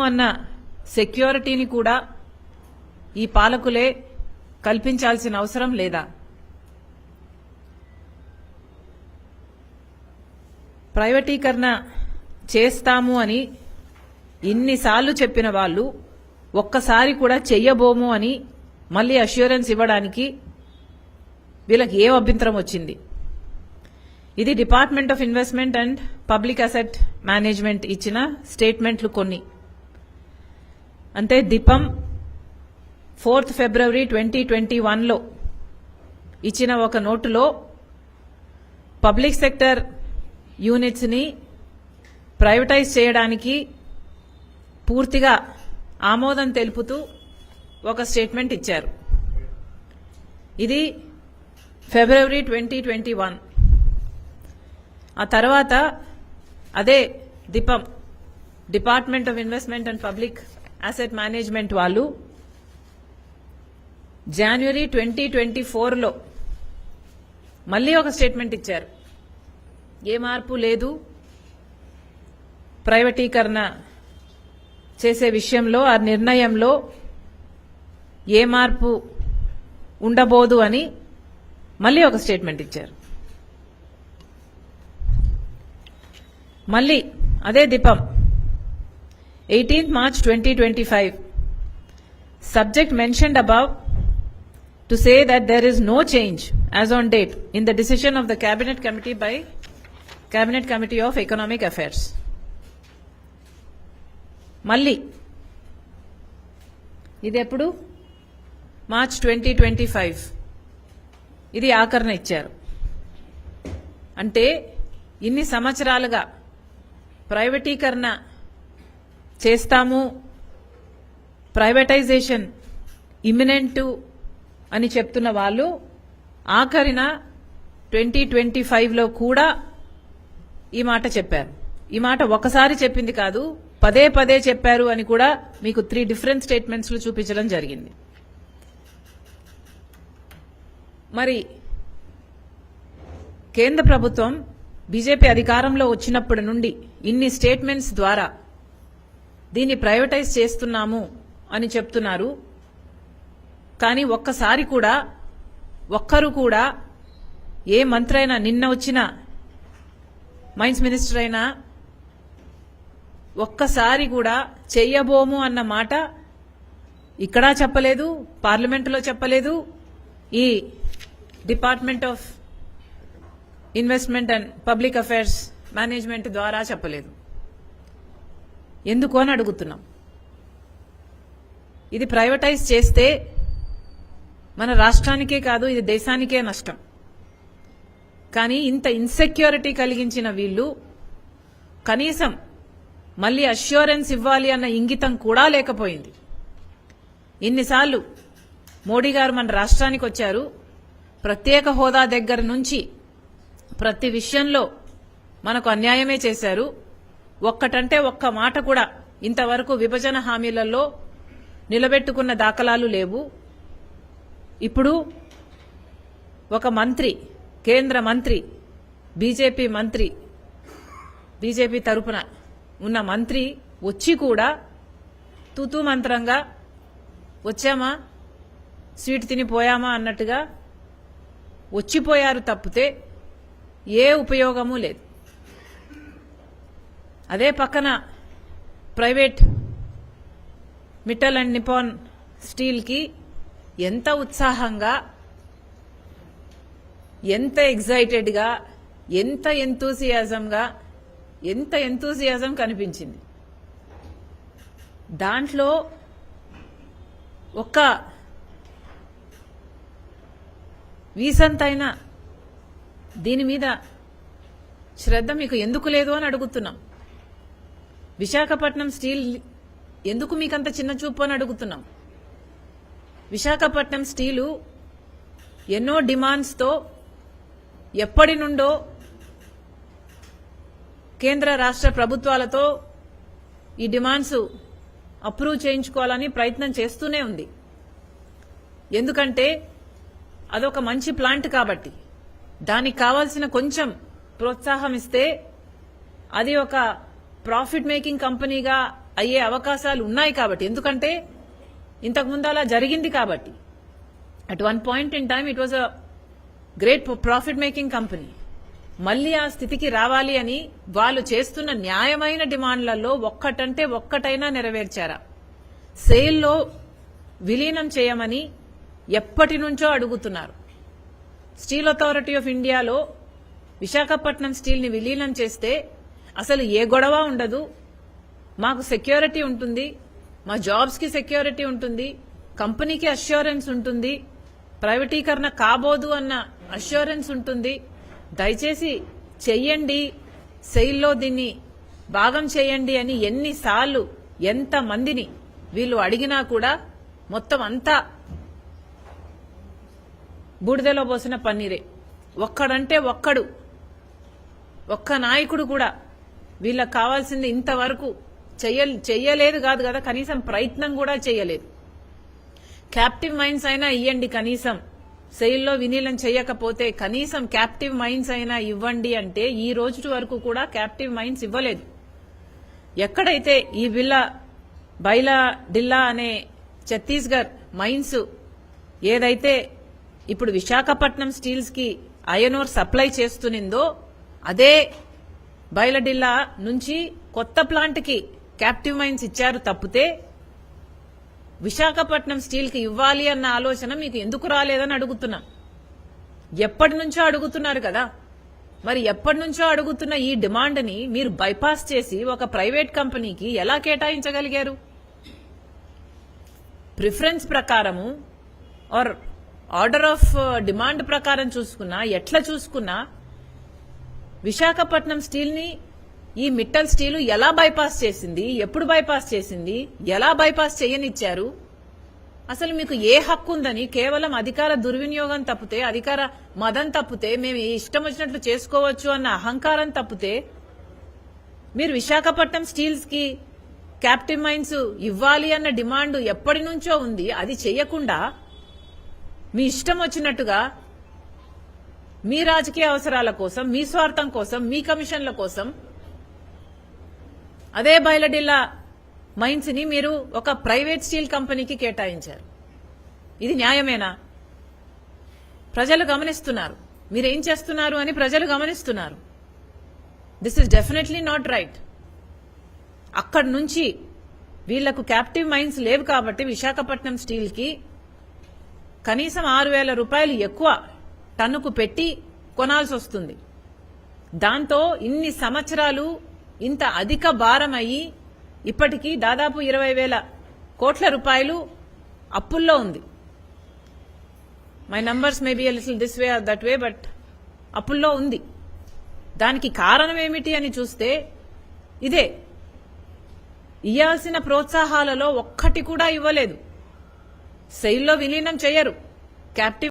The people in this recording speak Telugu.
అన్న సెక్యూరిటీని కూడా ఈ పాలకులే కల్పించాల్సిన అవసరం లేదా? ప్రైవేటీకరణ చేస్తాము అని ఇన్నిసార్లు చెప్పిన వాళ్ళు ఒక్కసారి కూడా చెయ్యబోము అని మళ్ళీ అష్యూరెన్స్ ఇవ్వడానికి వీళ్ళకి ఏ అభ్యంతరం వచ్చింది? ఇది department of investment and public asset management ఇచ్చిన స్టేట్మెంట్లు కొన్ని. అంటే దీపం 4 ఫిబ్రవరి 2021లో ఇచ్చిన ఒక నోటులో పబ్లిక్ సెక్టర్ యూనిట్స్ ని ప్రైవేటైజ్ చేయడానికి పూర్తిగా ఆమోదం తెలుపుతూ ఒక స్టేట్మెంట్ ఇచ్చారు. ఇది ఫిబ్రవరి 2021. ఆ తర్వాత అదే దీపం department of investment and public asset management వాళ్ళు జనవరి 2024లో మళ్ళీ ఒక స్టేట్మెంట్ ఇచ్చారు. ఏ మార్పు లేదు, ప్రైవేటీకరణ చేసే విషయంలో ఆ నిర్ణయంలో ఏ మార్పు ఉండబోదు అని మళ్ళీ ఒక స్టేట్మెంట్ ఇచ్చారు. మళ్ళీ అదే దీపం 18th March 2025 subject mentioned above to say that there is no change as on date in the decision of the cabinet committee by cabinet committee of economic affairs. మళ్ళీ ఇది ఎప్పుడు? మార్చ్ 2025. ఇది ఆఖరణ ఇచ్చారు. అంటే ఇన్ని సంవత్సరాలుగా ప్రైవేటీకరణ చేస్తాము, ప్రైవేటైజేషన్ ఇమినెంట్ అని చెప్తున్న వాళ్ళు ఆఖరిన 2025లో కూడా ఈ మాట చెప్పారు. ఈ మాట ఒకసారి చెప్పింది కాదు, పదే పదే చెప్పారు అని కూడా మీకు 3 డిఫరెంట్ స్టేట్మెంట్స్ లో చూపించడం జరిగింది. మరి కేంద్ర ప్రభుత్వం బీజేపీ అధికారంలో వచ్చినప్పటి నుండి ఇన్ని స్టేట్మెంట్స్ ద్వారా దీన్ని ప్రైవేటైజ్ చేస్తున్నాము అని చెప్తున్నారు. కానీ ఒక్కసారి కూడా ఒక్కరు కూడా ఏ మంత్రి అయినా, నిన్న వచ్చిన మైన్స్ మినిస్టర్ అయినా ఒక్కసారి కూడా చెయ్యబోము అన్న మాట ఇక్కడ చెప్పలేదు, పార్లమెంటులో చెప్పలేదు, ఈ department of investment and public affairs management ద్వారా చెప్పలేదు. ఎందుకు అని అడుగుతున్నాం. ఇది ప్రైవేటైజ్ చేస్తే మన రాష్ట్రానికే కాదు, ఇది దేశానికే నష్టం. కానీ ఇంత ఇన్సెక్యూరిటీ కలిగించిన వీళ్ళు కనీసం మళ్ళీ అష్యూరెన్స్ ఇవ్వాలి అన్న ఇంగితం కూడా లేకపోయింది. ఇన్నిసార్లు మోడీ గారు మన రాష్ట్రానికి వచ్చారు, ప్రత్యేక హోదా దగ్గర నుంచి ప్రతి విషయంలో మనకు అన్యాయమే చేశారు. ఒక్కటంటే ఒక్క మాట కూడా ఇంతవరకు విభజన హామీలలో నిలబెట్టుకున్న దాఖలాలు లేవు. ఇప్పుడు ఒక మంత్రి, కేంద్ర మంత్రి, బీజేపీ తరపున ఉన్న మంత్రి వచ్చి కూడా తూతూ మంత్రంగా వచ్చామా, స్వీట్ తినిపోయామా అన్నట్టుగా వచ్చిపోయారు తప్పితే ఏ ఉపయోగము లేదు. అదే పక్కన ప్రైవేట్ మిట్టల్ అండ్ నిపాన్ స్టీల్కి ఎంత ఉత్సాహంగా, ఎంత ఎగ్జైటెడ్గా, ఎంత ఎంతూసియాజం కనిపించింది. దాంట్లో ఒక్క వీసంతైనా దీని మీద శ్రద్ధ మీకు ఎందుకు లేదు అని అడుగుతున్నాం. విశాఖపట్నం స్టీల్ ఎందుకు మీకంత చిన్న చూపు అని అడుగుతున్నాం. విశాఖపట్నం స్టీలు ఎన్నో డిమాండ్స్తో ఎప్పటి నుండో కేంద్ర రాష్ట్ర ప్రభుత్వాలతో ఈ డిమాండ్స్ అప్రూవ్ చేయించుకోవాలని ప్రయత్నం చేస్తూనే ఉంది. ఎందుకంటే అదొక మంచి ప్లాంట్ కాబట్టి దానికి కావాల్సిన కొంచెం ప్రోత్సాహం ఇస్తే అది ఒక ప్రాఫిట్ మేకింగ్ కంపెనీగా అయ్యే అవకాశాలు ఉన్నాయి కాబట్టి, ఎందుకంటే ఇంతకుముందు అలా జరిగింది కాబట్టి. At one point in time it was a great profit making company. మళ్లీ ఆ స్థితికి రావాలి అని వాళ్ళు చేస్తున్న న్యాయమైన డిమాండ్లలో ఒక్కటంటే ఒక్కటైనా నెరవేర్చారా? సేల్లో విలీనం చేయమని ఎప్పటి నుంచో అడుగుతున్నారు. స్టీల్ అథారిటీ ఆఫ్ ఇండియాలో విశాఖపట్నం స్టీల్ని విలీనం చేస్తే అసలు ఏ గొడవ ఉండదు, మాకు సెక్యూరిటీ ఉంటుంది, మా జాబ్స్కి సెక్యూరిటీ ఉంటుంది, కంపెనీకి అష్యూరెన్స్ ఉంటుంది, ప్రైవేటీకరణ కాబోదు అన్న అష్యూరెన్స్ ఉంటుంది. దయచేసి చెయ్యండి, సెయిల్లో దీన్ని భాగం చేయండి అని ఎన్నిసార్లు ఎంతమందిని వీళ్ళు అడిగినా కూడా మొత్తం అంతా బూడిదలో పోసిన పన్నీరే. ఒక్కడంటే ఒక్క నాయకుడు కూడా వీళ్ళకి కావాల్సింది ఇంతవరకు చెయ్యలేదు కాదు కదా, కనీసం ప్రయత్నం కూడా చేయలేదు. క్యాప్టివ్ మైన్స్ అయినా ఇవ్వండి, కనీసం సెయిల్లో విలీనం చేయకపోతే కనీసం క్యాప్టివ్ మైన్స్ అయినా ఇవ్వండి అంటే ఈ రోజు వరకు కూడా క్యాప్టివ్ మైన్స్ ఇవ్వలేదు. ఎక్కడైతే ఈ బైలా డిల్లా అనే ఛత్తీస్గఢ్ మైన్స్ ఏదైతే ఇప్పుడు విశాఖపట్నం స్టీల్స్ కి ఐరన్ ఓర్ సప్లై చేస్తునిందో అదే బైలడిల్లా నుంచి కొత్త ప్లాంట్ కి క్యాప్టివ్ మైన్స్ ఇచ్చారు తప్పితే విశాఖపట్నం స్టీల్ కి ఇవ్వాలి అన్న ఆలోచన మీకు ఎందుకు రాలేదని అడుగుతున్నాం. ఎప్పటి నుంచో అడుగుతున్నారు కదా, మరి ఎప్పటి నుంచో అడుగుతున్న ఈ డిమాండ్ ని మీరు బైపాస్ చేసి ఒక ప్రైవేట్ కంపెనీకి ఎలా కేటాయించగలిగారు? ప్రిఫరెన్స్ ప్రకారము ఆర్ ఆర్డర్ ఆఫ్ డిమాండ్ ప్రకారం చూసుకున్నా, ఎట్లా చూసుకున్నా విశాఖపట్నం స్టీల్ ని ఈ మిట్టల్ స్టీల్ ఎలా బైపాస్ చేసింది, ఎప్పుడు బైపాస్ చేసింది, ఎలా బైపాస్ చేయనిచ్చారు? అసలు మీకు ఏ హక్కు ఉందని? కేవలం అధికార దుర్వినియోగం తప్పితే, అధికార మదం తప్పితే, మేము ఇష్టం వచ్చినట్లు చేసుకోవచ్చు అన్న అహంకారం తప్పితే మీరు విశాఖపట్నం స్టీల్స్ కి క్యాప్టివ్ మైన్స్ ఇవ్వాలి అన్న డిమాండ్ ఎప్పటి నుంచో ఉంది, అది చేయకుండా మీ ఇష్టం వచ్చినట్టుగా మీ రాజకీయ అవసరాల కోసం, మీ స్వార్థం కోసం, మీ కమిషన్ల కోసం అదే బైలడిల్లా మైన్స్ ని మీరు ఒక ప్రైవేట్ స్టీల్ కంపెనీకి కేటాయించారు. ఇది న్యాయమేనా? ప్రజలు గమనిస్తున్నారు మీరేం చేస్తున్నారు అని, ప్రజలు గమనిస్తున్నారు. This is definitely not right. అక్కడి నుంచి వీళ్లకు క్యాప్టివ్ మైన్స్ లేవు కాబట్టి విశాఖపట్నం స్టీల్ కి కనీసం 6,000 రూపాయలు ఎక్కువ టన్నుకు పెట్టి కొనాల్సి వస్తుంది. దాంతో ఇన్ని సంవత్సరాలు ఇంత అధిక భారం అయ్యి ఇప్పటికీ దాదాపు 20,000 కోట్ల రూపాయలు అప్పుల్లో ఉంది. My numbers may be a little this way or that way, but అప్పుల్లో ఉంది. దానికి కారణం ఏమిటి అని చూస్తే ఇదే. ఇయ్యాల్సిన ప్రోత్సాహాలలో ఒక్కటి కూడా ఇవ్వలేదు. సెయిల్లో విలీనం చేయరు, క్యాప్టివ్